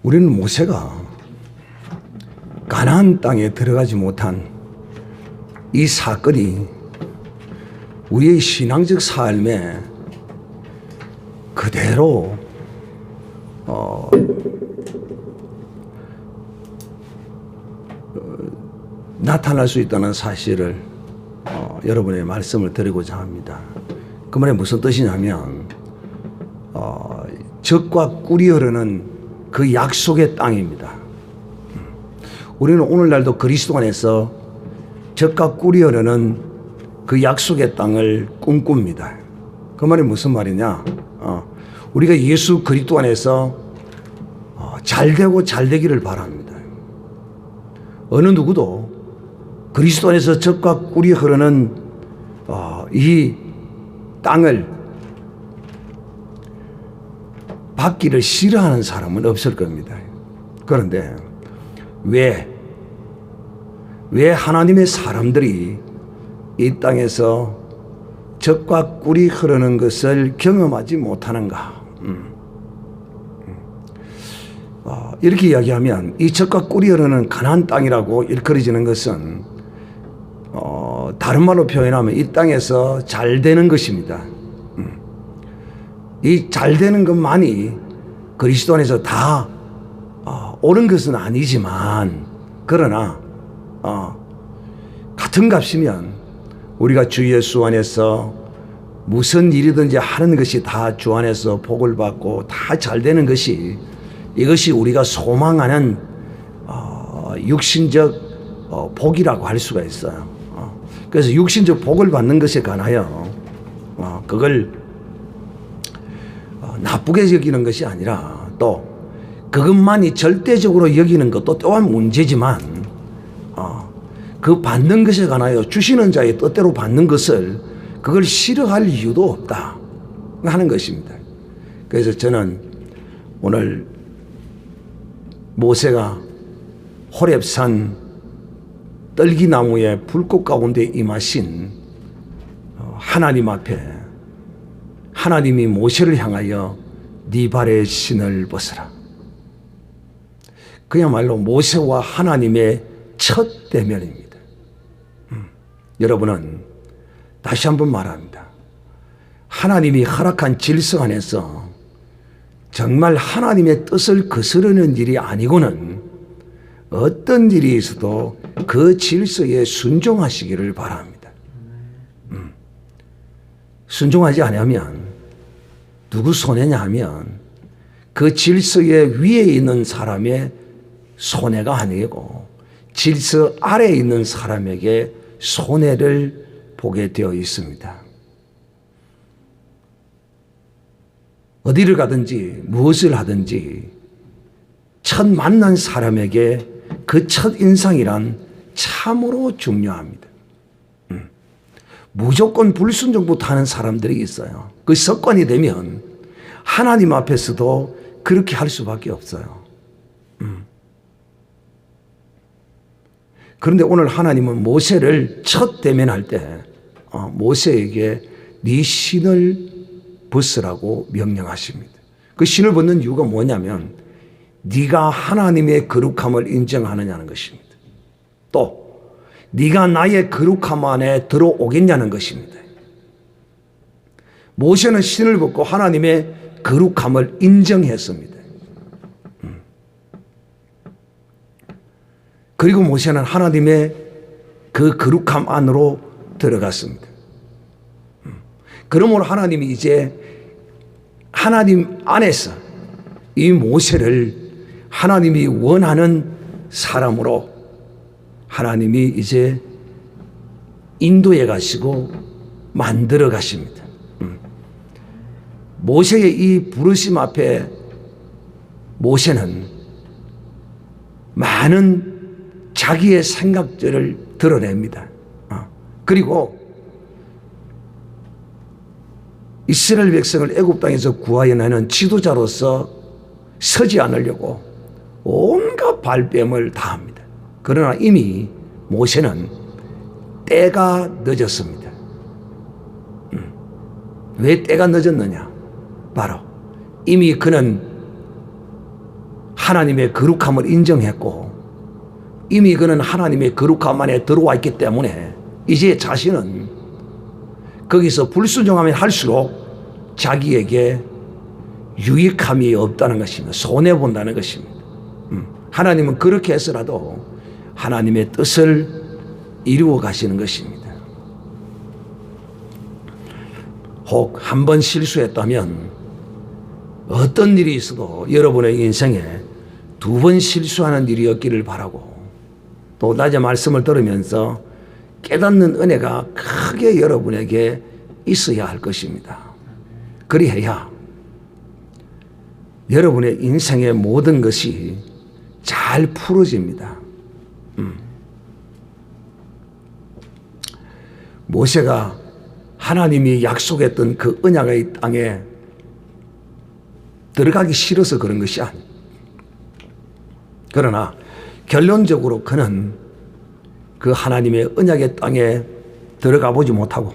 우리는 모세가 가나안 땅에 들어가지 못한 이 사건이 우리의 신앙적 삶에 그대로 나타날 수 있다는 사실을 여러분의 말씀을 드리고자 합니다. 그 말이 무슨 뜻이냐면 젖과 꿀이 흐르는 그 약속의 땅입니다. 우리는 오늘날도 그리스도 안에서 젖과 꿀이 흐르는 그 약속의 땅을 꿈꿉니다. 그 말이 무슨 말이냐? 우리가 예수 그리스도 안에서 잘되고 잘되기를 바랍니다. 어느 누구도 그리스도 안에서 젖과 꿀이 흐르는 이 땅을 받기를 싫어하는 사람은 없을 겁니다. 그런데 왜 하나님의 사람들이 이 땅에서 젖과 꿀이 흐르는 것을 경험하지 못하는가? 이렇게 이야기하면 이 젖과 꿀이 흐르는 가나안 땅이라고 일컬어지는 것은 다른 말로 표현하면 이 땅에서 잘 되는 것입니다. 이 잘 되는 것만이 그리스도 안에서 다 옳은 것은 아니지만, 그러나 같은 값이면 우리가 주 예수 안에서 무슨 일이든지 하는 것이 다 주 안에서 복을 받고 다 잘 되는 것이, 이것이 우리가 소망하는 육신적 복이라고 할 수가 있어요. 그래서 육신적 복을 받는 것에 관하여 그걸 나쁘게 여기는 것이 아니라, 또 그것만이 절대적으로 여기는 것도 또한 문제지만, 그 받는 것에 관하여 주시는 자의 뜻대로 받는 것을 그걸 싫어할 이유도 없다 하는 것입니다. 그래서 저는 오늘 모세가 호렙산 떨기나무의 불꽃 가운데 임하신 하나님 앞에 하나님이 모세를 향하여 네 발에 신을 벗으라, 그야말로 모세와 하나님의 첫 대면입니다. 여러분은 다시 한번 말합니다. 하나님이 허락한 질서 안에서 정말 하나님의 뜻을 거스르는 일이 아니고는 어떤 일이 있어도 그 질서에 순종하시기를 바랍니다. 순종하지 않으면 누구 손해냐 하면 그 질서의 위에 있는 사람의 손해가 아니고 질서 아래에 있는 사람에게 손해를 보게 되어 있습니다. 어디를 가든지 무엇을 하든지 첫 만난 사람에게 그 첫 인상이란 참으로 중요합니다. 무조건 불순종부터 하는 사람들이 있어요. 그 습관이 되면 하나님 앞에서도 그렇게 할 수밖에 없어요. 그런데 오늘 하나님은 모세를 첫 대면할 때 모세에게 네 신을 벗으라고 명령하십니다. 그 신을 벗는 이유가 뭐냐면 네가 하나님의 거룩함을 인정하느냐는 것입니다. 또 네가 나의 거룩함 안에 들어오겠냐는 것입니다. 모세는 신을 벗고 하나님의 거룩함을 인정했습니다. 그리고 모세는 하나님의 그 거룩함 안으로 들어갔습니다. 그러므로 하나님이 이제 하나님 안에서 이 모세를 하나님이 원하는 사람으로 하나님이 이제 인도해 가시고 만들어 가십니다. 모세의 이 부르심 앞에 모세는 많은 자기의 생각들을 드러냅니다. 그리고 이스라엘 백성을 애굽 땅에서 구하여 내는 지도자로서 서지 않으려고 온갖 발뺌을 다합니다. 그러나 이미 모세는 때가 늦었습니다. 왜 때가 늦었느냐? 바로 이미 그는 하나님의 거룩함을 인정했고 이미 그는 하나님의 거룩함 안에 들어와 있기 때문에 이제 자신은 거기서 불순종하면 할수록 자기에게 유익함이 없다는 것입니다. 손해본다는 것입니다. 하나님은 그렇게 해서라도 하나님의 뜻을 이루어 가시는 것입니다. 혹 한 번 실수했다면 어떤 일이 있어도 여러분의 인생에 두 번 실수하는 일이 없기를 바라고 또 낮에 말씀을 들으면서 깨닫는 은혜가 크게 여러분에게 있어야 할 것입니다. 그리해야 여러분의 인생의 모든 것이 잘 풀어집니다. 모세가 하나님이 약속했던 그 언약의 땅에 들어가기 싫어서 그런 것이 아니에요. 그러나 결론적으로 그는 그 하나님의 언약의 땅에 들어가 보지 못하고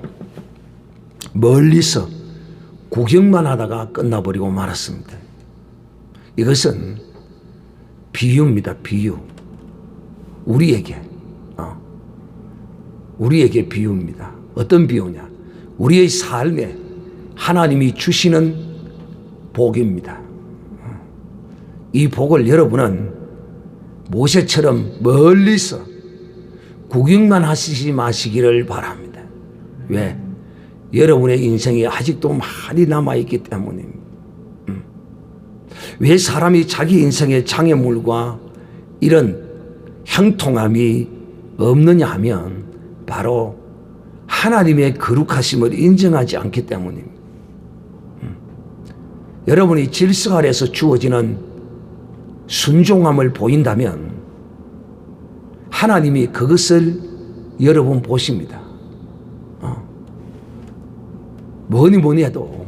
멀리서 구경만 하다가 끝나버리고 말았습니다. 이것은 비유입니다. 비유. 우리에게 비유입니다. 어떤 비유냐? 우리의 삶에 하나님이 주시는 복입니다. 이 복을 여러분은 모세처럼 멀리서 구경만 하시지 마시기를 바랍니다. 왜? 여러분의 인생이 아직도 많이 남아있기 때문입니다. 왜 사람이 자기 인생의 장애물과 이런 형통함이 없느냐 하면 바로 하나님의 거룩하심을 인정하지 않기 때문입니다. 여러분이 질서 아래서 주어지는 순종함을 보인다면 하나님이 그것을 여러분 보십니다. 뭐니 해도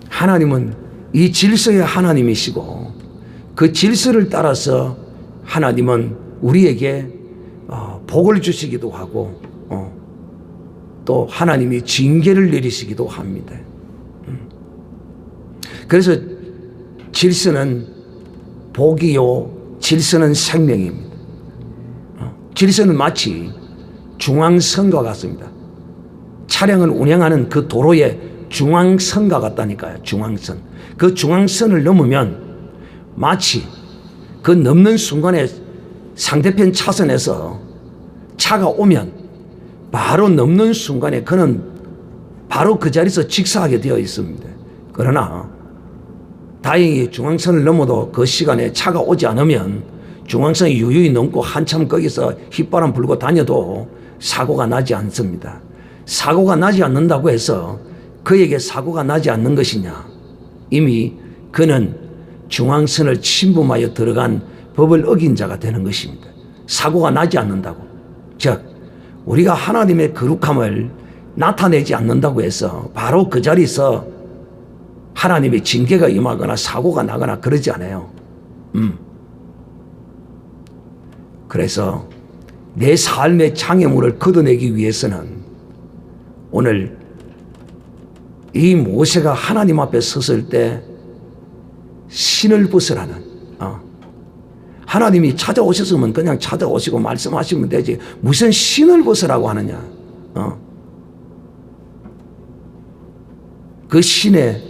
하나님은 이 질서의 하나님이시고 그 질서를 따라서 하나님은 우리에게 복을 주시기도 하고 또 하나님이 징계를 내리시기도 합니다. 그래서 질서는 복이요 질서는 생명입니다. 질서는 마치 중앙선과 같습니다. 차량을 운행하는 그 도로의 중앙선과 같다니까요. 중앙선. 그 중앙선을 넘으면 마치 그 넘는 순간에 상대편 차선에서 차가 오면 바로 넘는 순간에 그는 바로 그 자리에서 직사하게 되어 있습니다. 그러나 다행히 중앙선을 넘어도 그 시간에 차가 오지 않으면 중앙선이 유유히 넘고 한참 거기서 휘바람 불고 다녀도 사고가 나지 않습니다. 사고가 나지 않는다고 해서 그에게 사고가 나지 않는 것이냐? 이미 그는 중앙선을 침범하여 들어간 법을 어긴 자가 되는 것입니다. 사고가 나지 않는다고. 즉 우리가 하나님의 거룩함을 나타내지 않는다고 해서 바로 그 자리에서 하나님의 징계가 임하거나 사고가 나거나 그러지 않아요. 그래서 내 삶의 장애물을 걷어내기 위해서는 오늘 이 모세가 하나님 앞에 섰을 때 신을 벗으라는 하나님이 찾아오셨으면 그냥 찾아오시고 말씀하시면 되지 무슨 신을 벗으라고 하느냐. 그 신에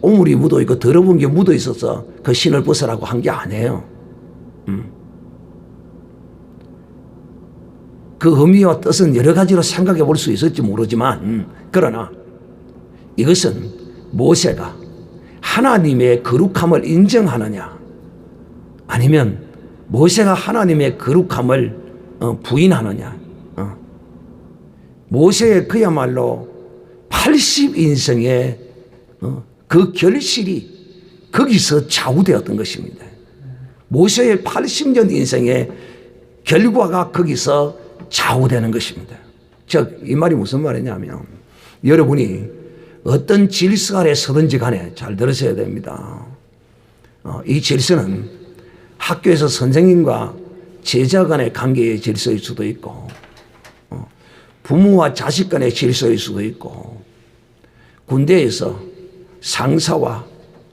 오물이 묻어 있고 더러운 게 묻어 있어서 그 신을 벗으라고 한 게 아니에요. 그 의미와 뜻은 여러 가지로 생각해 볼 수 있을지 모르지만 그러나 이것은 모세가 하나님의 거룩함을 인정하느냐 아니면 모세가 하나님의 거룩함을 부인하느냐. 모세의 그야말로 80인생의 그 결실이 거기서 좌우되었던 것입니다. 모세의 80년 인생의 결과가 거기서 좌우되는 것입니다. 즉, 이 말이 무슨 말이냐면 여러분이 어떤 질서 아래 서든지 간에 잘 들으셔야 됩니다. 이 질서는 학교에서 선생님과 제자 간의 관계의 질서일 수도 있고 부모와 자식 간의 질서일 수도 있고 군대에서 상사와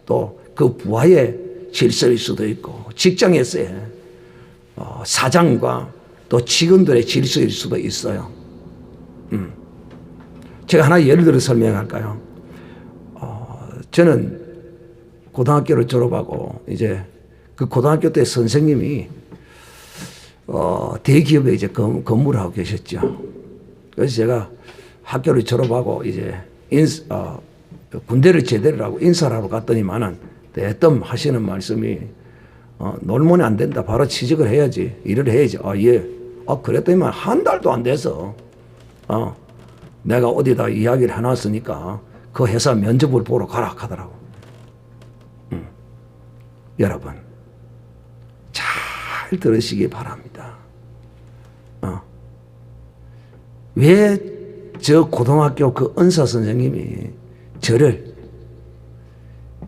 또 그 부하의 질서일 수도 있고 직장에서의 사장과 또 직원들의 질서일 수도 있어요. 제가 하나 예를 들어 설명할까요? 저는 고등학교를 졸업하고 이제 그 고등학교 때 선생님이 대기업에 이제 근무를 하고 계셨죠. 그래서 제가 학교를 졸업하고 이제 군대를 제대를 하고 인사를 하러 갔더니만은 대뜸 하시는 말씀이 놀면 안 된다. 바로 취직을 해야지. 일을 해야지. 예. 그랬더니만 한 달도 안 돼서 내가 어디다 이야기를 해놨으니까 그 회사 면접을 보러 가라 하더라고. 여러분 잘 들으시기 바랍니다. 왜 저 고등학교 그 은사 선생님이 저를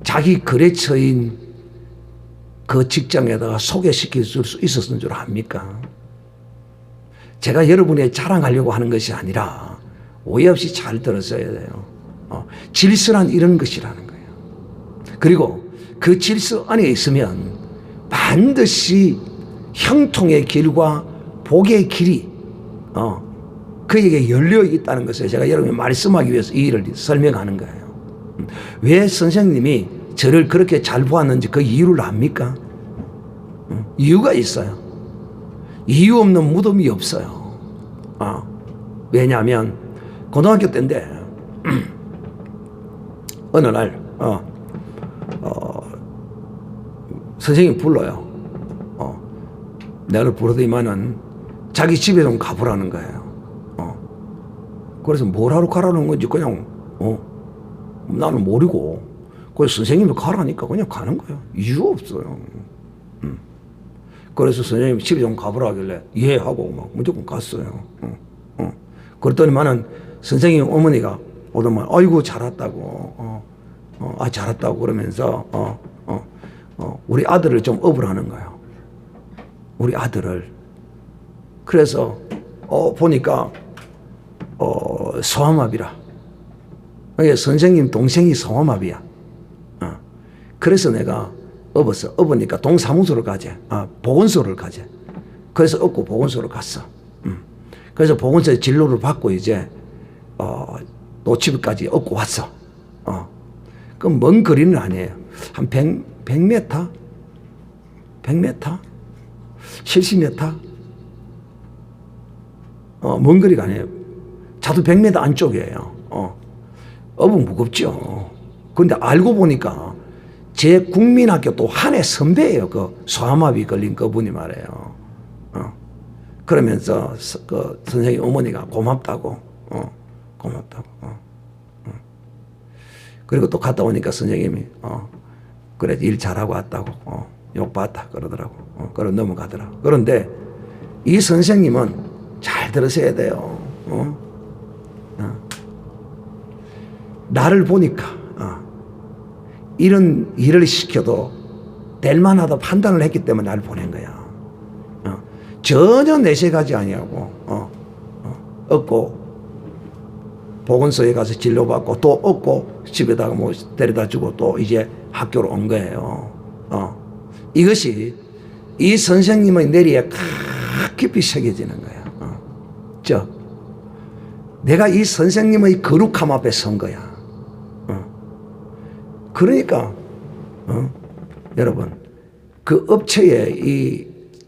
자기 거래처인 그 직장에다가 소개시켜 줄 수 있었던 줄 압니까? 제가 여러분에 자랑하려고 하는 것이 아니라 오해 없이 잘 들었어야 돼요. 질서란 이런 것이라는 거예요. 그리고 그 질서 안에 있으면 반드시 형통의 길과 복의 길이 그에게 열려 있다는 것을 제가 여러분이 말씀하기 위해서 이 일을 설명하는 거예요. 왜 선생님이 저를 그렇게 잘 보았는지 그 이유를 압니까? 이유가 있어요. 이유 없는 무덤이 없어요. 왜냐하면 고등학교 때인데 어느 날 선생님이 불러요. 내가 부르더니만은 자기 집에 좀 가보라는 거예요. 그래서 뭘 하러 가라는 건지 그냥 나는 모르고 그래서 선생님이 가라니까 그냥 가는 거예요. 이유 없어요. 그래서 선생님이 집에 좀 가보라 하길래 예 하고 막 무조건 갔어요. 그랬더니만은 선생님 어머니가 오더만 아이고 잘 왔다고 잘 왔다고 그러면서 우리 아들을 좀 업으라는 거예요. 우리 아들을. 그래서 보니까 소아마비라. 선생님 동생이 소아마비야. 그래서 내가 업었어. 업으니까 동사무소를 가재. 보건소를 가재. 그래서 업고 보건소를 갔어. 그래서 보건소에 진료를 받고 이제 노치비까지 업고 왔어. 그럼 먼 거리는 아니에요. 한 100m? 100m? 70m? 먼 거리가 아니에요. 자도 100m 안쪽이에요. 업은 무겁죠. 그런데 알고 보니까 제 국민학교 또 한 해 선배예요. 그 소아마비 걸린 그분이 말이에요. 그러면서 그 선생님 어머니가 고맙다고. 그리고 또 갔다 오니까 선생님이 그래 일 잘하고 왔다고 욕 봤다 그러더라고. 그러고 넘어가더라고. 그런데 이 선생님은 잘 들으셔야 돼요. 나를 보니까 이런 일을 시켜도 될 만하다 판단을 했기 때문에 나를 보낸 거야. 전혀 내색하지 아니하고 얻고 보건소에 가서 진료받고 또 얻고 집에다가 뭐 데려다 주고 또 이제 학교로 온 거예요. 이것이 이 선생님의 내리에 깊이 새겨지는 거예요. 내가 이 선생님의 거룩함 앞에 선 거야. 그러니까 여러분 그 업체에 이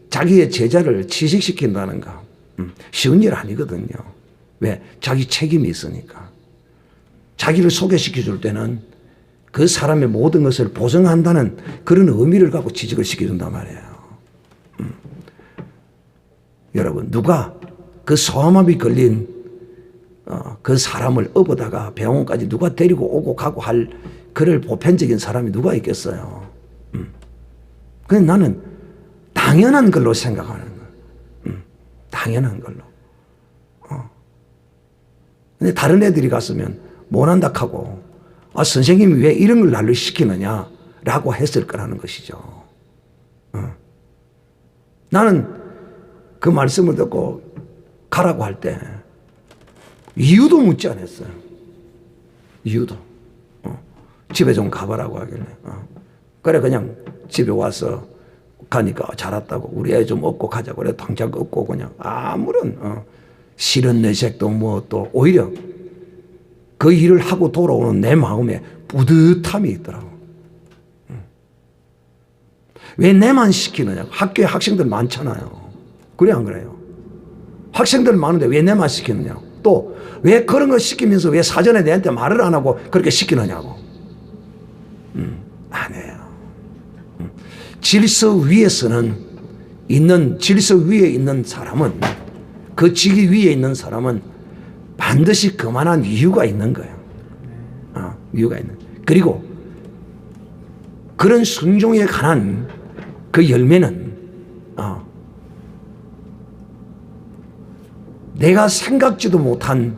자기의 제자를 취직시킨다는 거 쉬운 일 아니거든요. 왜? 자기 책임이 있으니까. 자기를 소개시켜 줄 때는 그 사람의 모든 것을 보증한다는 그런 의미를 갖고 취직을 시켜준단 말이에요. 여러분 누가 그 소아마비 걸린 그 사람을 업어다가 병원까지 누가 데리고 오고 가고 할 그럴 보편적인 사람이 누가 있겠어요. 그냥 나는 당연한 걸로 생각하는 거예요. 당연한 걸로. 근데 다른 애들이 갔으면 못한다 하고 선생님이 왜 이런 걸 나를 시키느냐라고 했을 거라는 것이죠. 나는 그 말씀을 듣고 가라고 할 때 이유도 묻지 않았어요. 이유도. 집에 좀 가봐라고 하길래 그래 그냥 집에 와서 가니까 잘 왔다고 우리 애 좀 업고 가자고 그래 당장 업고 그냥 아무런 싫은 내색도 뭐 또 오히려 그 일을 하고 돌아오는 내 마음에 뿌듯함이 있더라고. 왜 내만 시키느냐고. 학교에 학생들 많잖아요. 그래 안 그래요? 학생들 많은데 왜 내만 시키느냐고. 또 왜 그런 거 시키면서 왜 사전에 내한테 말을 안 하고 그렇게 시키느냐고. 안 해요. 질서 위에서는 질서 위에 있는 사람은, 그 직위 위에 있는 사람은 반드시 그만한 이유가 있는 거예요. 이유가 있는. 그리고 그런 순종에 관한 그 열매는 내가 생각지도 못한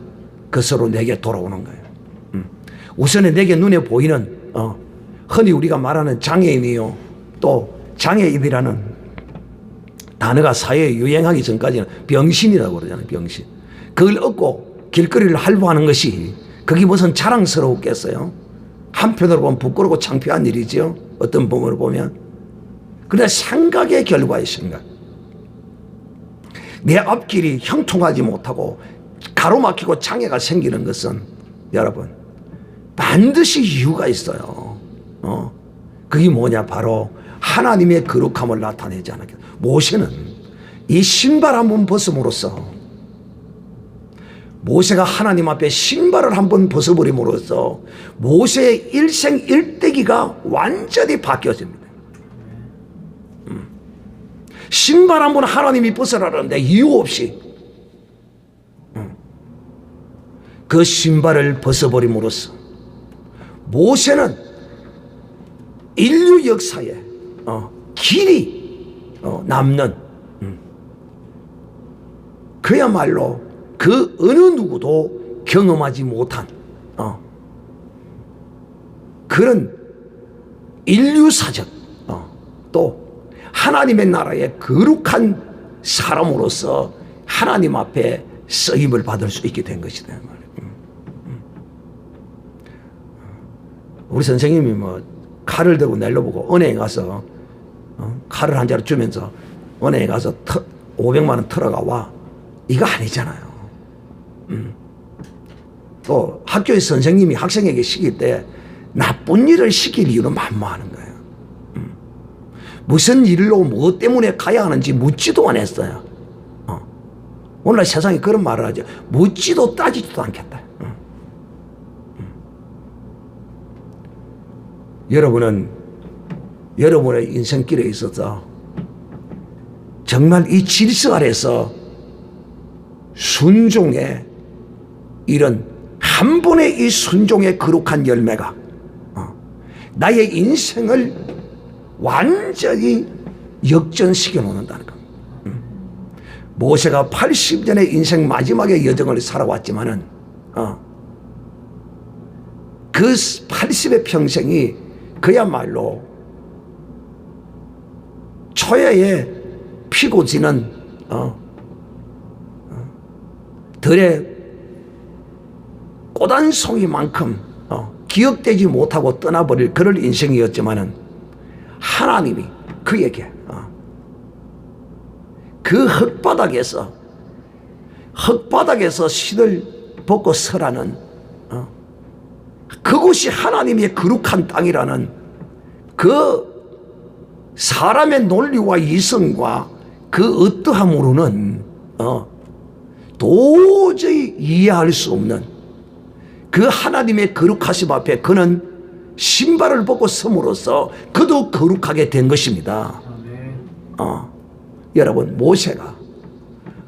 것으로 내게 돌아오는 거예요. 우선에 내게 눈에 보이는 흔히 우리가 말하는 장애인이요, 또 장애인이라는 단어가 사회에 유행하기 전까지는 병신이라고 그러잖아요. 병신. 그걸 얻고 길거리를 할부하는 것이 그게 무슨 자랑스러웠겠어요? 한편으로 보면 부끄럽고 창피한 일이죠. 어떤 부분으로 보면. 그러나 생각의 결과의 생각. 내 앞길이 형통하지 못하고 가로막히고 장애가 생기는 것은 여러분 반드시 이유가 있어요. 그게 뭐냐? 바로 하나님의 거룩함을 나타내지 않았겠다. 모세는 이 신발 한번 벗음으로써, 모세가 하나님 앞에 신발을 한번 벗어버림으로써 모세의 일생 일대기가 완전히 바뀌어집니다. 신발 한번 하나님이 벗으라는데 이유 없이 그 신발을 벗어버림으로써 모세는 인류 역사에 길이 남는 그야말로 그 어느 누구도 경험하지 못한 그런 인류사적 또 하나님의 나라의 거룩한 사람으로서 하나님 앞에 쓰임을 받을 수 있게 된 것이다. 우리 선생님이 뭐 칼을 들고 낼려보고 은행에 가서 칼을 한 자루 주면서 은행에 가서 500만 원 털어가 와, 이거 아니잖아요. 또 학교의 선생님이 학생에게 시킬 때 나쁜 일을 시킬 이유는 만무하는 거예요. 무슨 일로 뭐 때문에 가야 하는지 묻지도 않았어요. 오늘날 세상에 그런 말을 하죠. 묻지도 따지지도 않겠다. 여러분은 여러분의 인생길에 있어서 정말 이 질서 아래서 순종의 이런 한 번의 이 순종의 거룩한 열매가 나의 인생을 완전히 역전시켜 놓는다는 겁니다. 모세가 80년의 인생 마지막의 여정을 살아왔지만은 그 80의 평생이 그야말로 초야에 피고 지는 들의 꽃한송이만큼 기억되지 못하고 떠나버릴 그런 인생이었지만은 하나님이 그에게 그 흙바닥에서 신을 벗고 서라는 그곳이 하나님의 거룩한 땅이라는 그 사람의 논리와 이성과 그 어떠함으로는 도저히 이해할 수 없는 그 하나님의 거룩하심 앞에 그는 신발을 벗고 섬으로써 그도 거룩하게 된 것입니다. 여러분, 모세가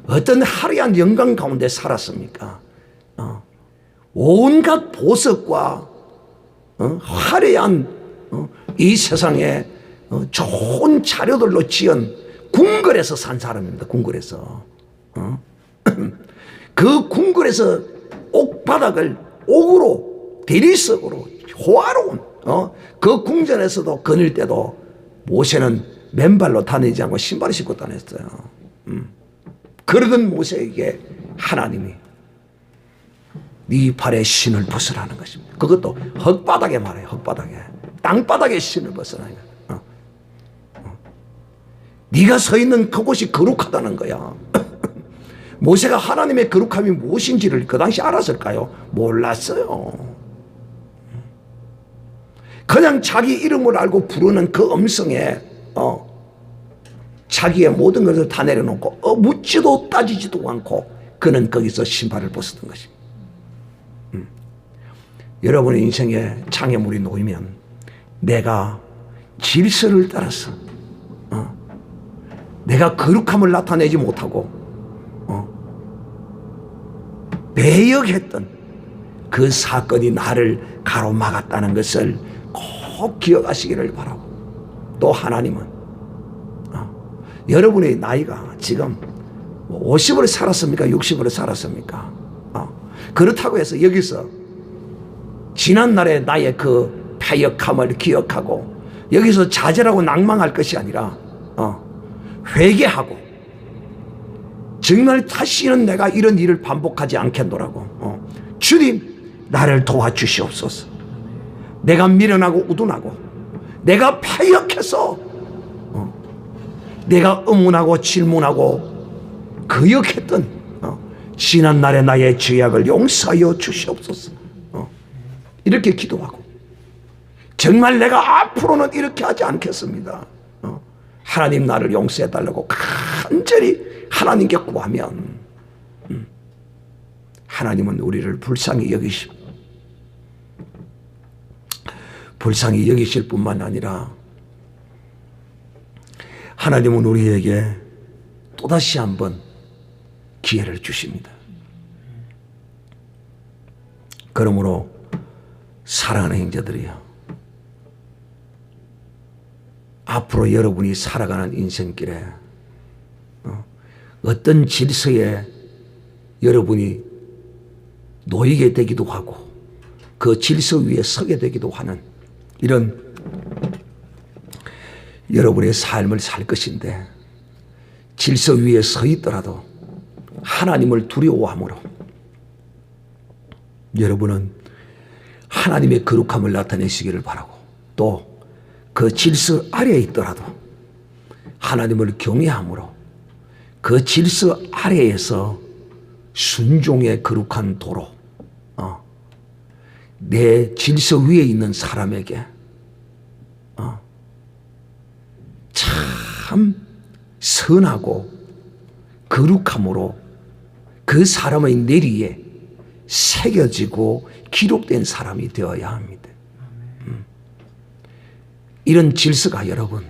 어떤 화려한 영광 가운데 살았습니까? 온갖 보석과 화려한 이 세상에 좋은 자료들로 지은 궁궐에서 산 사람입니다. 궁궐에서. 그 궁궐에서 옥바닥을 옥으로 대리석으로 호화로운 그 궁전에서도 거닐 때도 모세는 맨발로 다니지 않고 신발을 신고 다녔어요. 그러던 모세에게 하나님이 네 발에 신을 벗으라는 것입니다. 그것도 흙바닥에 말해요. 흙바닥에 땅바닥에 신을 벗어나야 돼. 네가 서 있는 그곳이 거룩하다는 거야. 모세가 하나님의 거룩함이 무엇인지를 그 당시 알았을까요? 몰랐어요. 그냥 자기 이름을 알고 부르는 그 음성에 자기의 모든 것을 다 내려놓고 묻지도 따지지도 않고 그는 거기서 신발을 벗었던 것입니다. 여러분의 인생에 장애물이 놓이면 내가 질서를 따라서 내가 거룩함을 나타내지 못하고 배역했던 그 사건이 나를 가로막았다는 것을 꼭 기억하시기를 바라고, 또 하나님은 여러분의 나이가 지금 50을 살았습니까? 60을 살았습니까? 그렇다고 해서 여기서 지난날의 나의 그 패역함을 기억하고 여기서 좌절하고 낭망할 것이 아니라 회개하고 정말 다시는 내가 이런 일을 반복하지 않겠노라고, 주님 나를 도와주시옵소서. 내가 미련하고 우둔하고 내가 패역해서 내가 의문하고 질문하고 거역했던 지난날의 나의 죄악을 용서하여 주시옵소서. 이렇게 기도하고 정말 내가 앞으로는 이렇게 하지 않겠습니다. 하나님 나를 용서해달라고 간절히 하나님께 구하면 하나님은 우리를 불쌍히 여기실 뿐만 아니라 하나님은 우리에게 또다시 한번 기회를 주십니다. 그러므로 사랑하는 형제들이요, 앞으로 여러분이 살아가는 인생길에 어떤 질서에 여러분이 놓이게 되기도 하고 그 질서 위에 서게 되기도 하는 이런 여러분의 삶을 살 것인데, 질서 위에 서 있더라도 하나님을 두려워함으로 여러분은 하나님의 거룩함을 나타내시기를 바라고, 또 그 질서 아래에 있더라도 하나님을 경외함으로 그 질서 아래에서 순종의 거룩한 도로, 내 질서 위에 있는 사람에게 참 선하고 거룩함으로 그 사람의 내리에 새겨지고 기록된 사람이 되어야 합니다. 이런 질서가 여러분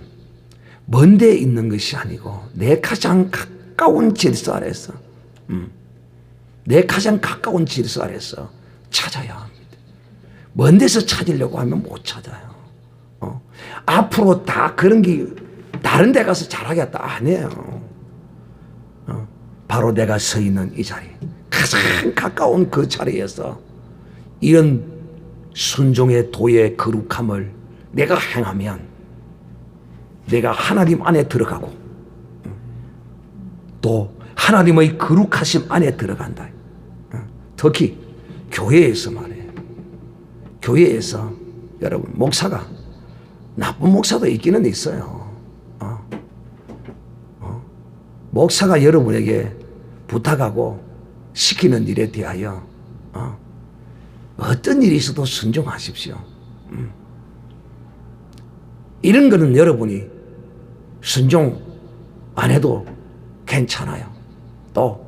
먼 데에 있는 것이 아니고 내 가장 가까운 질서 아래서, 내 가장 가까운 질서 아래서 찾아야 합니다. 먼 데서 찾으려고 하면 못 찾아요. 앞으로 다 그런 게 다른 데 가서 잘하겠다 아니에요. 바로 내가 서 있는 이 자리, 가장 가까운 그 자리에서 이런 순종의 도의 거룩함을 내가 행하면 내가 하나님 안에 들어가고 또 하나님의 거룩하심 안에 들어간다. 특히 교회에서 말해요. 교회에서 여러분, 목사가, 나쁜 목사도 있기는 있어요. 목사가 여러분에게 부탁하고 시키는 일에 대하여 어떤 일이 있어도 순종하십시오. 이런 거는 여러분이 순종 안 해도 괜찮아요. 또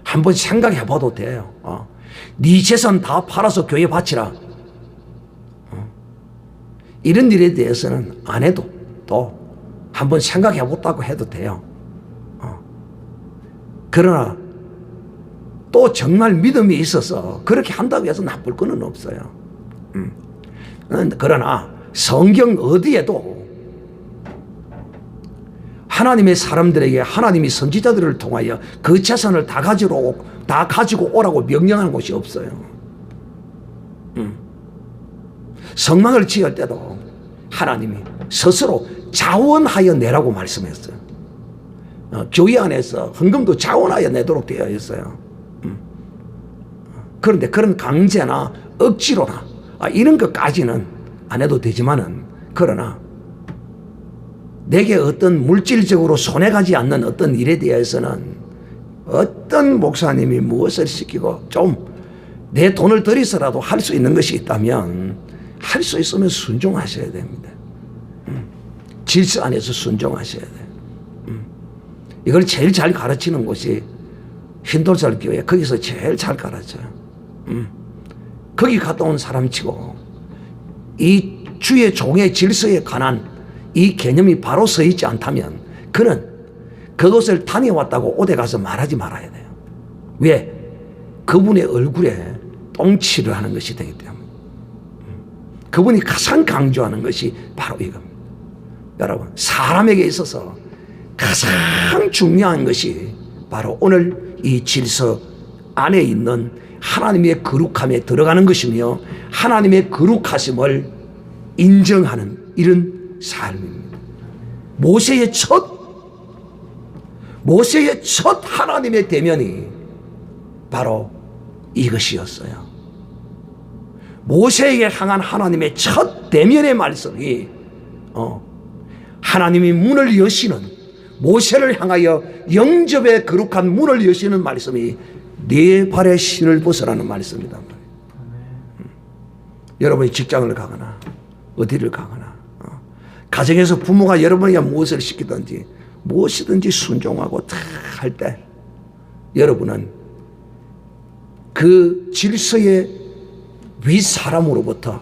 한번 생각해 봐도 돼요. 네 재산 다 팔아서 교회 바치라. 이런 일에 대해서는 안 해도 또 한번 생각해 봤다고 해도 돼요. 그러나 또 정말 믿음이 있어서 그렇게 한다고 해서 나쁠 건 없어요. 그러나 성경 어디에도 하나님의 사람들에게 하나님이 선지자들을 통하여 그 재산을 다 가지고 오라고 명령하는 곳이 없어요. 성막을 지을 때도 하나님이 스스로 자원하여 내라고 말씀했어요. 교회 안에서 헌금도 자원하여 내도록 되어 있어요. 그런데 그런 강제나 억지로나 이런 것까지는 안 해도 되지만은, 그러나 내게 어떤 물질적으로 손해가지 않는 어떤 일에 대해서는 어떤 목사님이 무엇을 시키고 좀 내 돈을 들여서라도 할 수 있는 것이 있다면 할 수 있으면 순종하셔야 됩니다. 질서 안에서 순종하셔야 돼요. 이걸 제일 잘 가르치는 곳이 흰돌살 교회, 거기서 제일 잘 가르쳐요. 거기 갔다 온 사람치고 이 주의 종의 질서에 관한 이 개념이 바로 서 있지 않다면 그는 그것을 다녀왔다고 오대 가서 말하지 말아야 돼요. 왜? 그분의 얼굴에 똥칠을 하는 것이 되기 때문에. 그분이 가장 강조하는 것이 바로 이겁니다. 여러분, 사람에게 있어서 가장 중요한 것이 바로 오늘 이 질서 안에 있는 하나님의 거룩함에 들어가는 것이며 하나님의 거룩하심을 인정하는 이런 삶입니다. 모세의 첫 하나님의 대면이 바로 이것이었어요. 모세에게 향한 하나님의 첫 대면의 말씀이 하나님이 문을 여시는, 모세를 향하여 영접의 거룩한 문을 여시는 말씀이 네 발의 신을 벗으라는 말씀이다. 여러분이 직장을 가거나 어디를 가거나 가정에서 부모가 여러분에게 무엇을 시키든지 무엇이든지 순종하고 다 할 때 여러분은 그 질서의 윗사람으로부터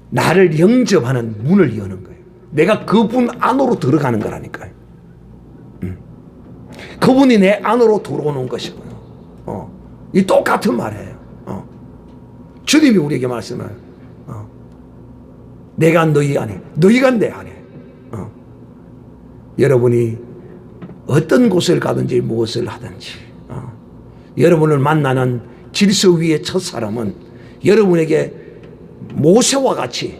나를 영접하는 문을 여는 거예요. 내가 그분 안으로 들어가는 거라니까요. 그분이 내 안으로 들어오는 것이고요. 이 똑같은 말이에요. 주님이 우리에게 말씀을 내가 너희 안에, 너희가 내 안에. 여러분이 어떤 곳을 가든지 무엇을 하든지 여러분을 만나는 질서 위의 첫사람은 여러분에게 모세와 같이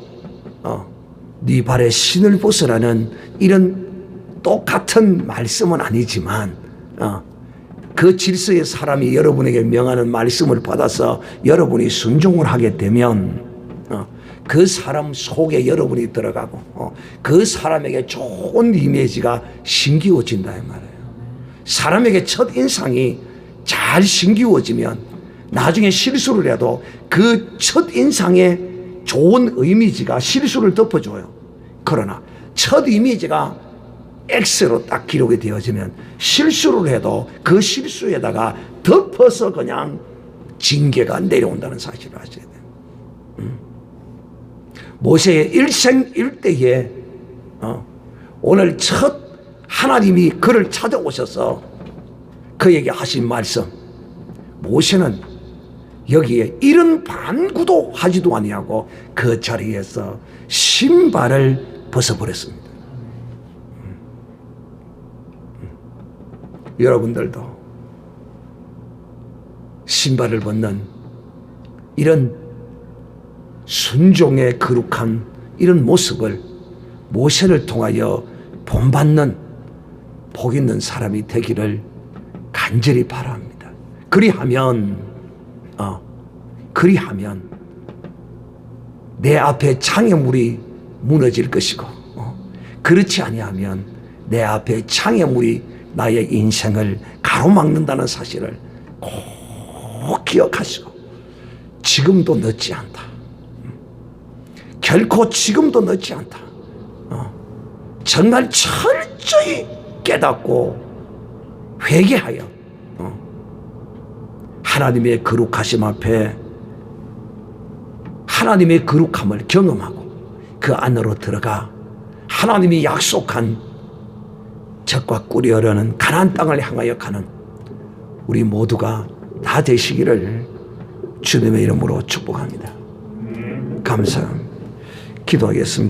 네 발에 신을 벗으라는 이런 똑같은 말씀은 아니지만 그 질서의 사람이 여러분에게 명하는 말씀을 받아서 여러분이 순종을 하게 되면 그 사람 속에 여러분이 들어가고 그 사람에게 좋은 이미지가 심기워진다 이 말이에요. 사람에게 첫 인상이 잘 심기워지면 나중에 실수를 해도 그 첫 인상의 좋은 이미지가 실수를 덮어줘요. 그러나 첫 이미지가 X로 딱 기록이 되어지면 실수를 해도 그 실수에다가 덮어서 그냥 징계가 내려온다는 사실을 아셔야 돼요. 모세의 일생일대에 오늘 첫 하나님이 그를 찾아오셔서 그에게 하신 말씀, 모세는 여기에 이런 반구도 하지도 아니하고 그 자리에서 신발을 벗어버렸습니다. 여러분들도 신발을 벗는 이런 순종의 거룩한 이런 모습을 모세를 통하여 본받는 복 있는 사람이 되기를 간절히 바랍니다. 그리하면 내 앞에 장애물이 무너질 것이고 그렇지 아니하면 내 앞에 장애물이 나의 인생을 가로막는다는 사실을 꼭 기억하시고 지금도 늦지 않다. 결코 지금도 늦지 않다. 정말 철저히 깨닫고 회개하여 하나님의 거룩하심 앞에 하나님의 거룩함을 경험하고 그 안으로 들어가 하나님이 약속한 젖과 꿀이 흐르는 가나안 땅을 향하여 가는 우리 모두가 다 되시기를 주님의 이름으로 축복합니다. 감사합니다. 기도하겠습니다.